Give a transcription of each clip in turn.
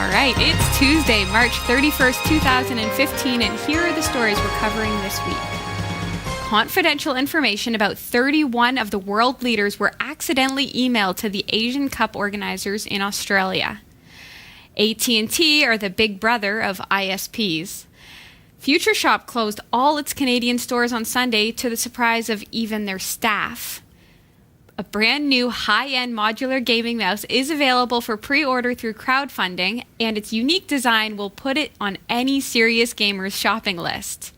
All right, it's Tuesday, March 31st, 2015, and here are the stories we're covering this week. Confidential information about 31 of the world leaders were accidentally emailed to the Asian Cup organizers in Australia. AT&T are the big brother of ISPs. Future Shop closed all its Canadian stores on Sunday to the surprise of even their staff. A brand new high-end modular gaming mouse is available for pre-order through crowdfunding, and its unique design will put it on any serious gamer's shopping list.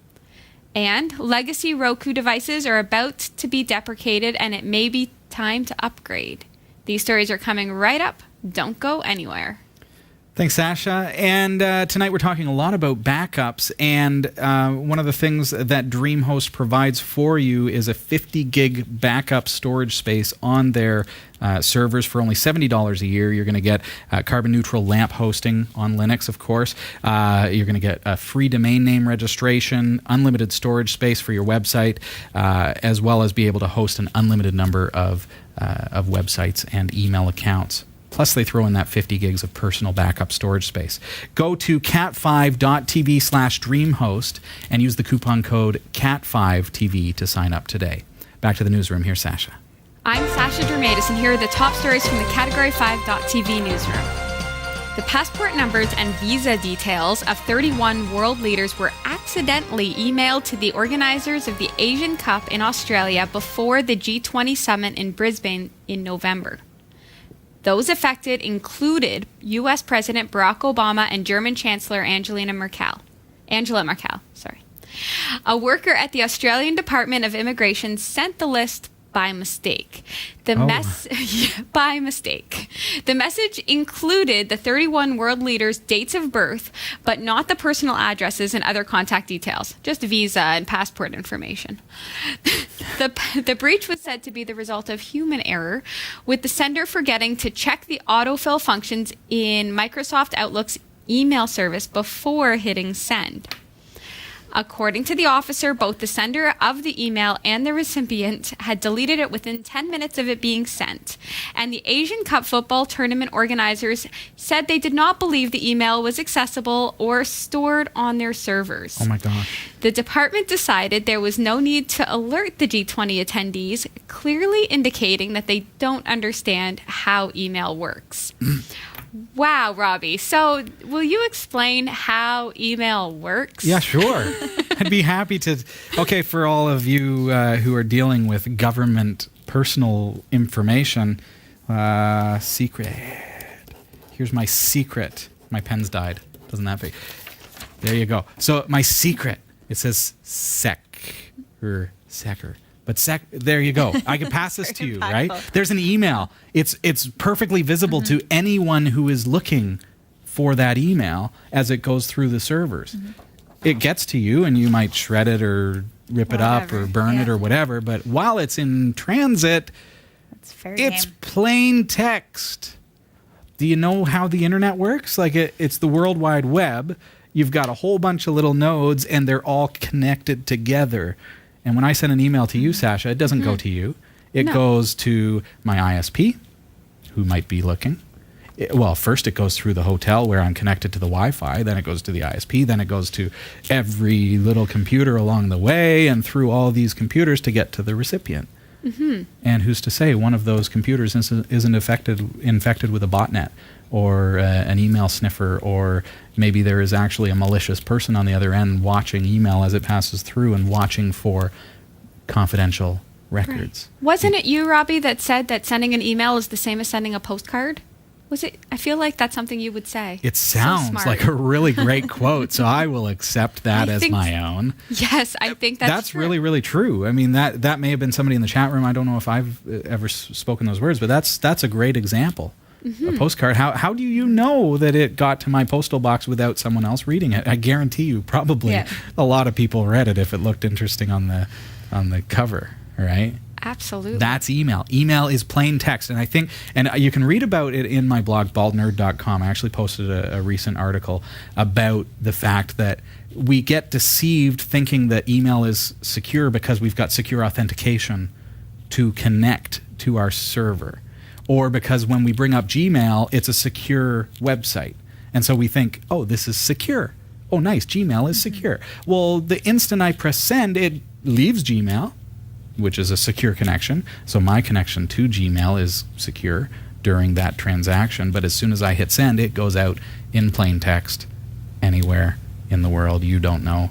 And legacy Roku devices are about to be deprecated, and it may be time to upgrade. These stories are coming right up. Don't go anywhere. Thanks, Sasha. And tonight we're talking a lot about backups. And one of the things that DreamHost provides for you is a 50 gig backup storage space on their servers for only $70 a year. You're going to get carbon neutral LAMP hosting on Linux, of course. You're going to get a free domain name registration, unlimited storage space for your website, as well as be able to host an unlimited number of websites and email accounts. Plus, they throw in that 50 gigs of personal backup storage space. Go to cat5.tv/DreamHost and use the coupon code CAT5TV to sign up today. Back to the newsroom. Here's Sasha. I'm Sasha Dermatis, and here are the top stories from the Category5.tv newsroom. The passport numbers and visa details of 31 world leaders were accidentally emailed to the organizers of the Asian Cup in Australia before the G20 summit in Brisbane in November. Those affected included U.S. President Barack Obama and German Chancellor Angela Merkel. A worker at the Australian Department of Immigration sent the list by mistake. By mistake. The message included the 31 world leaders' dates of birth, but not the personal addresses and other contact details, just visa and passport information. The breach was said to be the result of human error, with the sender forgetting to check the autofill functions in Microsoft Outlook's email service before hitting send. According to the officer, both the sender of the email and the recipient had deleted it within 10 minutes of it being sent. And the Asian Cup football tournament organizers said they did not believe the email was accessible or stored on their servers. Oh my gosh. The department decided there was no need to alert the G20 attendees, clearly indicating that they don't understand how email works. Wow, Robbie. So will you explain how email works? Yeah, sure. I'd be happy to. Okay, for all of you who are dealing with government personal information, secret. Here's my secret. My pen's died. Doesn't that be? There you go. So my secret, it says secker. But there you go. I can pass this to you, right? There's an email. It's perfectly visible to anyone who is looking for that email as it goes through the servers. It gets to you, and you might shred it or rip it up or burn it or whatever. But while it's in transit, it's plain text. Do you know how the internet works? Like it's the World Wide Web. You've got a whole bunch of little nodes, and they're all connected together. And when I send an email to you, Sasha, it doesn't go to you. It goes to my ISP, who might be looking. First it goes through the hotel where I'm connected to the Wi-Fi. Then it goes to the ISP. Then it goes to every little computer along the way and through all these computers to get to the recipient. And who's to say one of those computers isn't infected with a botnet or an email sniffer, or maybe there is actually a malicious person on the other end watching email as it passes through and watching for confidential records. Right. Wasn't it you, Robbie, that said that sending an email is the same as sending a postcard? Was it? I feel like that's something you would say. It sounds like a really great quote, so I will accept that as my own. Yes, I think that's true. Really, really true. I mean, that may have been somebody in the chat room. I don't know if I've ever spoken those words, but that's a great example. A postcard. How do you know that it got to my postal box without someone else reading it? I guarantee you, probably a lot of people read it if it looked interesting on the cover, right? Absolutely. That's email. Email is plain text. And I think, and you can read about it in my blog, baldnerd.com. I actually posted a recent article about the fact that we get deceived thinking that email is secure because we've got secure authentication to connect to our server. Or because when we bring up Gmail, it's a secure website. And so we think, oh, this is secure. Oh, nice, Gmail is secure. Well, the instant I press send, it leaves Gmail, which is a secure connection. So my connection to Gmail is secure during that transaction. But as soon as I hit send, it goes out in plain text anywhere in the world. You don't know.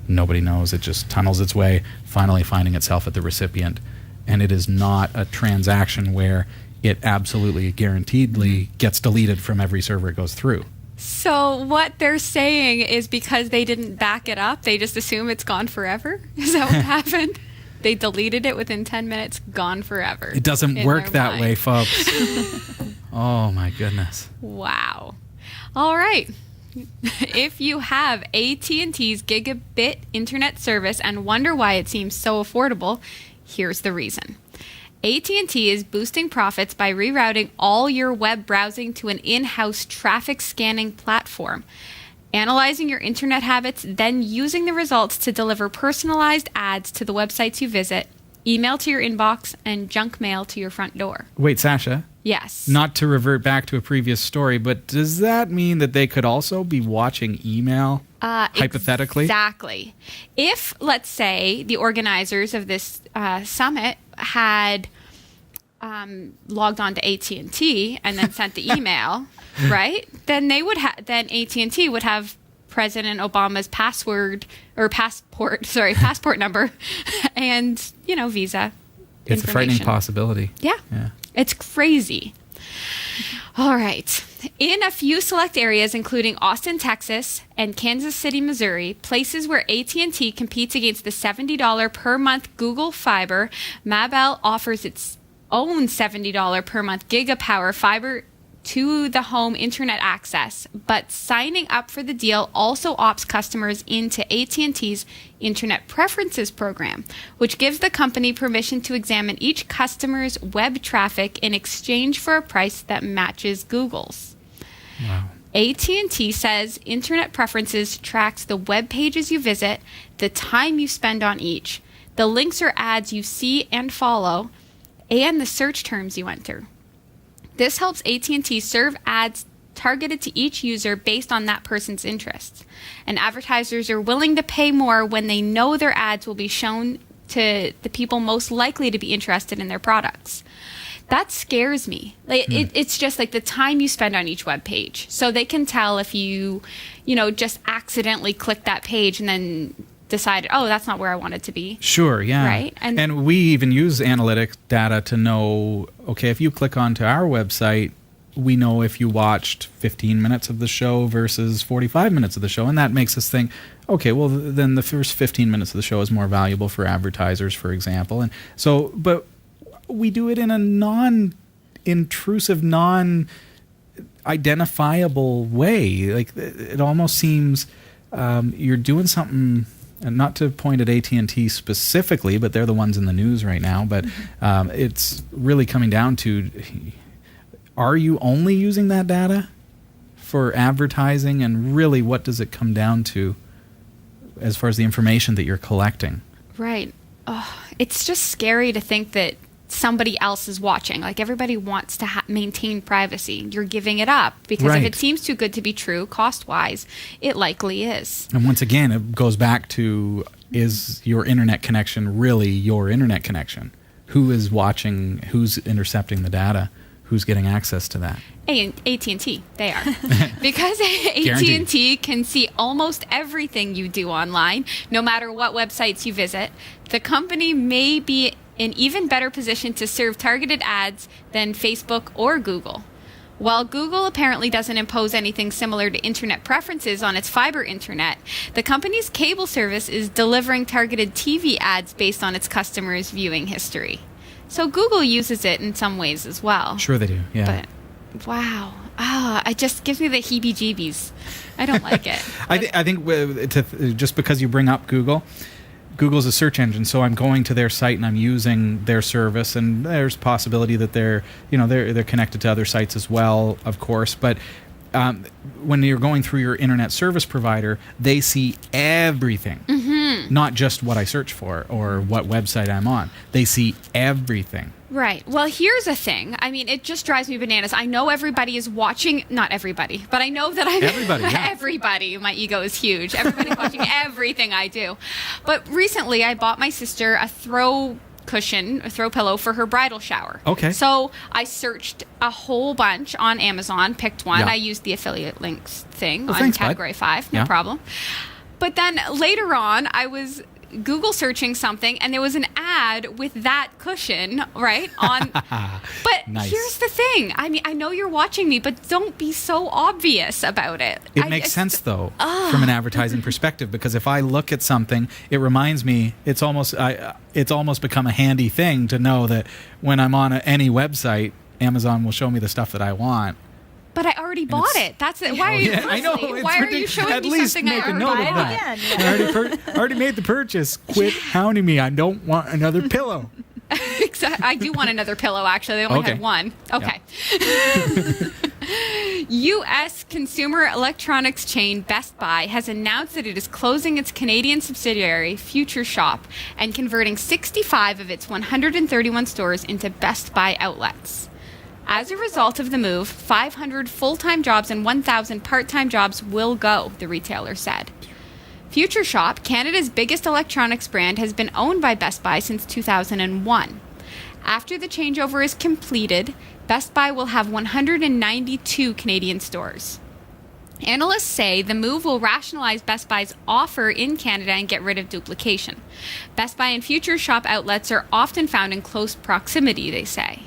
Nobody knows. It just tunnels its way, finally finding itself at the recipient. And it is not a transaction where it absolutely guaranteedly gets deleted from every server it goes through. So what they're saying is because they didn't back it up, they just assume it's gone forever? Is that what happened? They deleted it within 10 minutes, gone forever. It doesn't work that way, folks. Oh, my goodness. Wow. All right. If you have AT&T's gigabit internet service and wonder why it seems so affordable, here's the reason. AT&T is boosting profits by rerouting all your web browsing to an in-house traffic scanning platform, analyzing your internet habits, then using the results to deliver personalized ads to the websites you visit, email to your inbox, and junk mail to your front door. Wait, Sasha? Yes. Not to revert back to a previous story, but does that mean that they could also be watching email, hypothetically? Exactly. If, let's say, the organizers of this summit had logged on to AT&T and then sent the email, right? Then they would then AT&T would have President Obama's passport number and, Visa. It's a frightening possibility. Yeah. It's crazy. All right. In a few select areas, including Austin, Texas, and Kansas City, Missouri, places where AT&T competes against the $70 per month Google Fiber, Mabel offers its own $70 per month Gigapower fiber to the home internet access, but signing up for the deal also opts customers into AT&T's Internet Preferences program, which gives the company permission to examine each customer's web traffic in exchange for a price that matches Google's. Wow. AT&T says Internet Preferences tracks the web pages you visit, the time you spend on each, the links or ads you see and follow, and the search terms you enter. This helps AT&T serve ads targeted to each user based on that person's interests. And advertisers are willing to pay more when they know their ads will be shown to the people most likely to be interested in their products. That scares me. It's just like the time you spend on each web page. So they can tell if you just accidentally click that page and then decided, oh, that's not where I want it to be. Sure, yeah. Right? And we even use analytics data to know, okay, if you click onto our website, we know if you watched 15 minutes of the show versus 45 minutes of the show. And that makes us think, okay, well, then the first 15 minutes of the show is more valuable for advertisers, for example. And so, but we do it in a non-intrusive, non-identifiable way. Like, it almost seems you're doing something. And not to point at AT&T specifically, but they're the ones in the news right now. But it's really coming down to, are you only using that data for advertising? And really, what does it come down to as far as the information that you're collecting? Right. Oh, it's just scary to think that somebody else is watching. Like, everybody wants to maintain privacy. You're giving it up because if it seems too good to be true, cost-wise, it likely is. And once again, it goes back to, is your internet connection really your internet connection? Who is watching? Who's intercepting the data? Who's getting access to that? AT&T, they are. Because AT&T can see almost everything you do online, no matter what websites you visit, the company may be in even better position to serve targeted ads than Facebook or Google. While Google apparently doesn't impose anything similar to internet preferences on its fiber internet, the company's cable service is delivering targeted TV ads based on its customers' viewing history. So Google uses it in some ways as well. Sure they do, yeah. But, wow. It just gives me the heebie-jeebies. I don't like it. I think just because you bring up Google's a search engine, so I'm going to their site and I'm using their service, and there's possibility that they're connected to other sites as well, of course. But when you're going through your internet service provider, they see everything, not just what I search for or what website I'm on. They see everything. Right. Well, here's a thing. I mean, it just drives me bananas. I know everybody is watching, not everybody, but I know that Everybody, yeah. everybody, my ego is huge. Everybody's watching everything I do. But recently I bought my sister a throw pillow for her bridal shower. Okay. So I searched a whole bunch on Amazon, picked one. Yeah. I used the affiliate links thing Well, on thanks, category bud. 5, no Yeah. problem. But then later on, I was Google searching something and there was an ad with that cushion, right? But Nice. here's the thing. I mean, I know you're watching me, but don't be so obvious about it. It makes sense, though, from an advertising perspective, because if I look at something, it reminds me, it's almost become a handy thing to know that when I'm on any website, Amazon will show me the stuff that I want. But I already bought it. That's it. Why are you? I know. Honestly, It's why are you ridiculous. showing At me least something I make a already note of bought? that. Again, I already made the purchase. Quit hounding me. I don't want another pillow. Exactly. I do want another pillow, actually. They only Okay. had one. Okay. U.S. consumer electronics chain Best Buy has announced that it is closing its Canadian subsidiary, Future Shop, and converting 65 of its 131 stores into Best Buy outlets. As a result of the move, 500 full-time jobs and 1,000 part-time jobs will go, the retailer said. Future Shop, Canada's biggest electronics brand, has been owned by Best Buy since 2001. After the changeover is completed, Best Buy will have 192 Canadian stores. Analysts say the move will rationalize Best Buy's offer in Canada and get rid of duplication. Best Buy and Future Shop outlets are often found in close proximity, they say.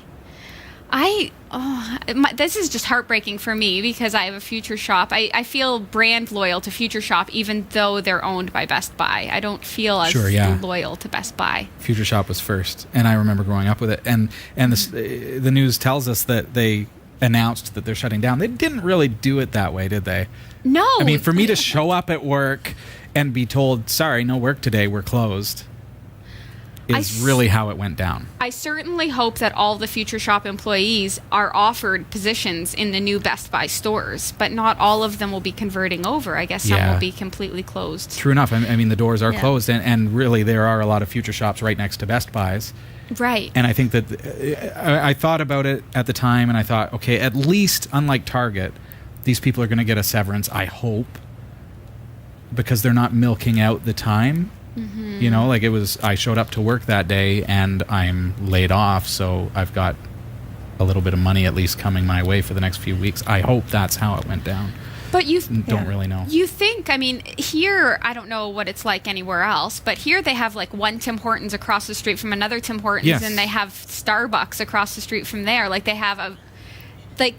This is just heartbreaking for me because I have a Future Shop. I feel brand loyal to Future Shop even though they're owned by Best Buy. I don't feel as loyal to Best Buy. Future Shop was first, and I remember growing up with it. And the news tells us that they announced that they're shutting down. They didn't really do it that way, did they? No. I mean, for me to show up at work and be told, sorry, no work today, we're closed, is really how it went down. I certainly hope that all the Future Shop employees are offered positions in the new Best Buy stores, but not all of them will be converting over. I guess some will be completely closed. True enough. I mean, the doors are closed, and really there are a lot of Future Shops right next to Best Buys. Right. And I think that I thought about it at the time, and I thought, okay, at least, unlike Target, these people are going to get a severance, I hope, because they're not milking out the time. Mm-hmm. You know, like I showed up to work that day and I'm laid off, so I've got a little bit of money at least coming my way for the next few weeks. I hope that's how it went down. But you don't really know. You think, I mean, here, I don't know what it's like anywhere else, but here they have like one Tim Hortons across the street from another Tim Hortons, and they have Starbucks across the street from there. Like they have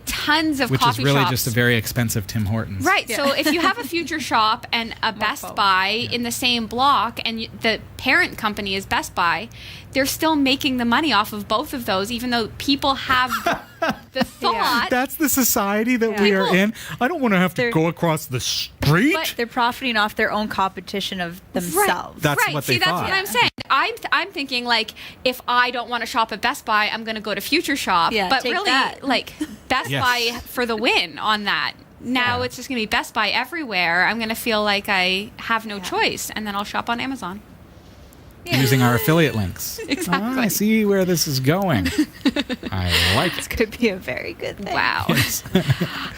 tons of coffee shops. Which is really shops. just a very expensive Tim Hortons. Right. Yeah. So if you have a Future Shop and a Best Buy in the same block and the parent company is Best Buy, they're still making the money off of both of those, even though people have the thought. That's the society that we are in. I don't want to have to go across the street. But they're profiting off their own competition of themselves. That's what they thought. That's what I'm saying. I'm thinking, like, if I don't want to shop at Best Buy, I'm going to go to Future Shop. Yeah, but take really, that. like, Best Buy for the win on that. Now it's just going to be Best Buy everywhere. I'm going to feel like I have no choice, and then I'll shop on Amazon. Using our affiliate links. Exactly. I see where this is going. I like it. This could be a very good thing. Wow. Yes.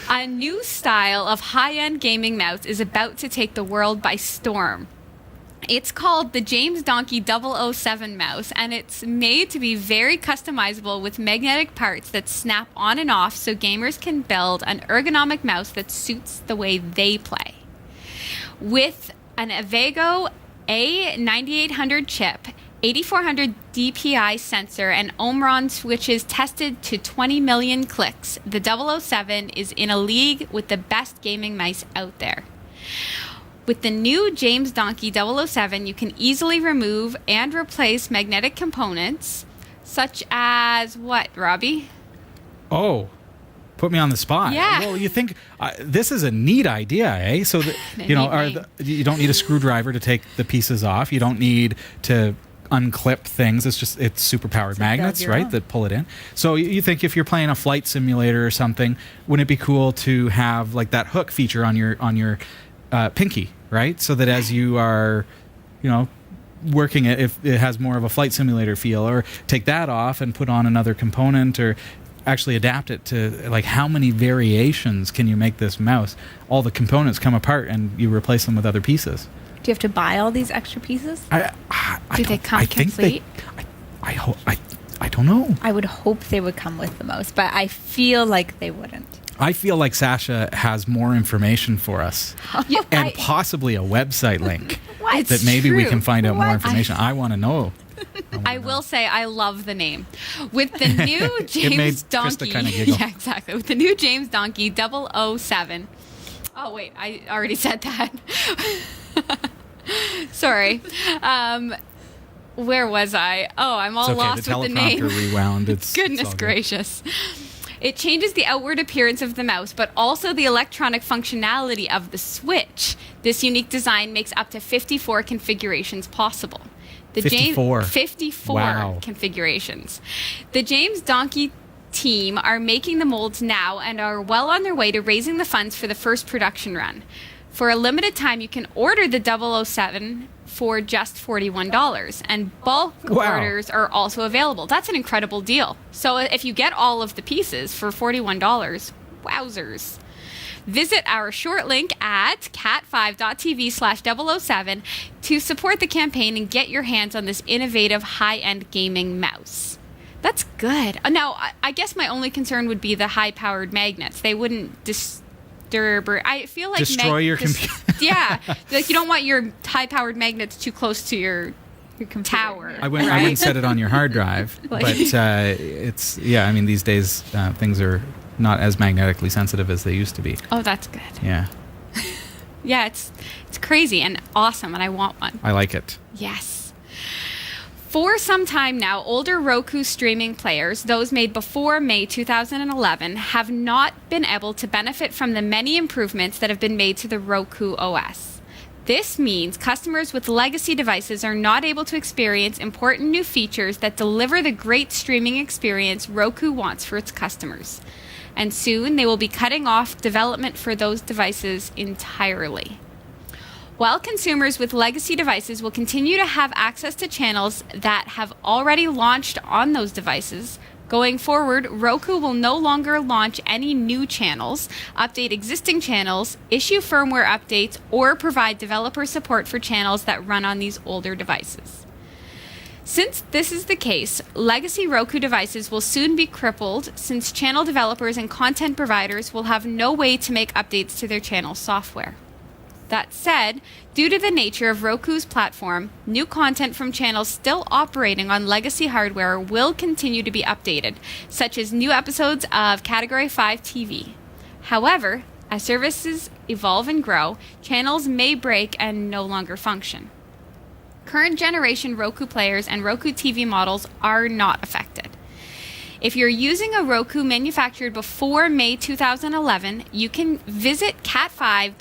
A new style of high-end gaming mouse is about to take the world by storm. It's called the James Donkey 007 mouse, and it's made to be very customizable with magnetic parts that snap on and off so gamers can build an ergonomic mouse that suits the way they play. With an Avego A9800 chip, 8400 DPI sensor, and Omron switches tested to 20 million clicks, the 007 is in a league with the best gaming mice out there. With the new James Donkey 007, you can easily remove and replace magnetic components, such as what, Robbie? Oh, put me on the spot. Yeah. Well, you think this is a neat idea, eh? So that, you don't need a screwdriver to take the pieces off. You don't need to unclip things. It's super powered magnets, your right, own. that pull it in. So you think if you're playing a flight simulator or something, wouldn't it be cool to have like that hook feature on your pinky, right? So that as you are, working it, if it has more of a flight simulator feel, or take that off and put on another component, or actually adapt it to like how many variations can you make this mouse? All the components come apart and you replace them with other pieces. Do you have to buy all these extra pieces? Do they come complete? I don't know. I would hope they would come with the mouse, but I feel like they wouldn't. I feel like Sasha has more information for us, and possibly a website link What? that maybe we can find out more What? information. I want to know. I will say I love the name. With the new James made Krista Donkey. kinda giggle. Yeah, exactly. With the new James Donkey 007. Oh, wait. I already said that. Sorry. Where was I? Oh, I'm all It's okay. lost The with the name. teleprompter rewound. Goodness it's all good. gracious. It changes the outward appearance of the mouse, but also the electronic functionality of the switch. This unique design makes up to 54 configurations possible. The 54. 54 Wow. configurations. The James Donkey team are making the molds now and are well on their way to raising the funds for the first production run. For a limited time, you can order the 007 for just $41, and bulk Wow. orders are also available. That's an incredible deal. So if you get all of the pieces for $41, wowzers. Visit our short link at cat5.tv/007 to support the campaign and get your hands on this innovative high-end gaming mouse. That's good. Now, I guess my only concern would be the high-powered magnets. They wouldn't disturb or I feel like Destroy your computer. Yeah, like you don't want your high-powered magnets too close to your tower. I wouldn't set it on your hard drive, Like- but it's I mean, these days things are not as magnetically sensitive as they used to be. Oh, that's good. Yeah, Yeah, it's crazy and awesome, and I want one. I like it. Yes. For some time now, older Roku streaming players, those made before May 2011, have not been able to benefit from the many improvements that have been made to the Roku OS. This means customers with legacy devices are not able to experience important new features that deliver the great streaming experience Roku wants for its customers. And soon they will be cutting off development for those devices entirely. While consumers with legacy devices will continue to have access to channels that have already launched on those devices, going forward, Roku will no longer launch any new channels, update existing channels, issue firmware updates, or provide developer support for channels that run on these older devices. Since this is the case, legacy Roku devices will soon be crippled since channel developers and content providers will have no way to make updates to their channel software. That said, due to the nature of Roku's platform, new content from channels still operating on legacy hardware will continue to be updated, such as new episodes of Category 5 TV. However, as services evolve and grow, channels may break and no longer function. Current generation Roku players and Roku TV models are not affected. If you're using a Roku manufactured before May 2011, you can visit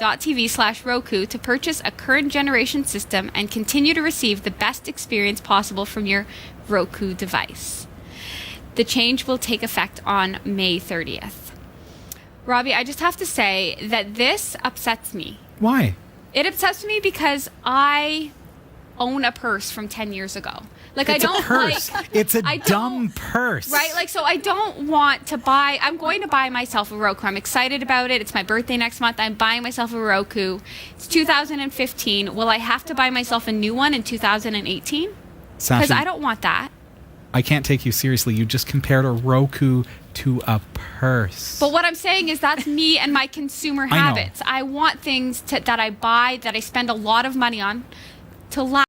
cat5.tv/Roku to purchase a current generation system and continue to receive the best experience possible from your Roku device. The change will take effect on May 30th. Robbie, I just have to say that this upsets me. Why? It upsets me because I own a purse from 10 years ago. Like, It's I don't a purse. like... It's a I don't- dumb purse. Right? Like, so I don't want to buy... I'm going to buy myself a Roku. I'm excited about it. It's my birthday next month. I'm buying myself a Roku. It's 2015. Will I have to buy myself a new one in 2018? Because Sasha, I don't want that. I can't take you seriously. You just compared a Roku to a purse. But what I'm saying is that's me and my consumer I know. habits. I want things that I buy, that I spend a lot of money on, to last.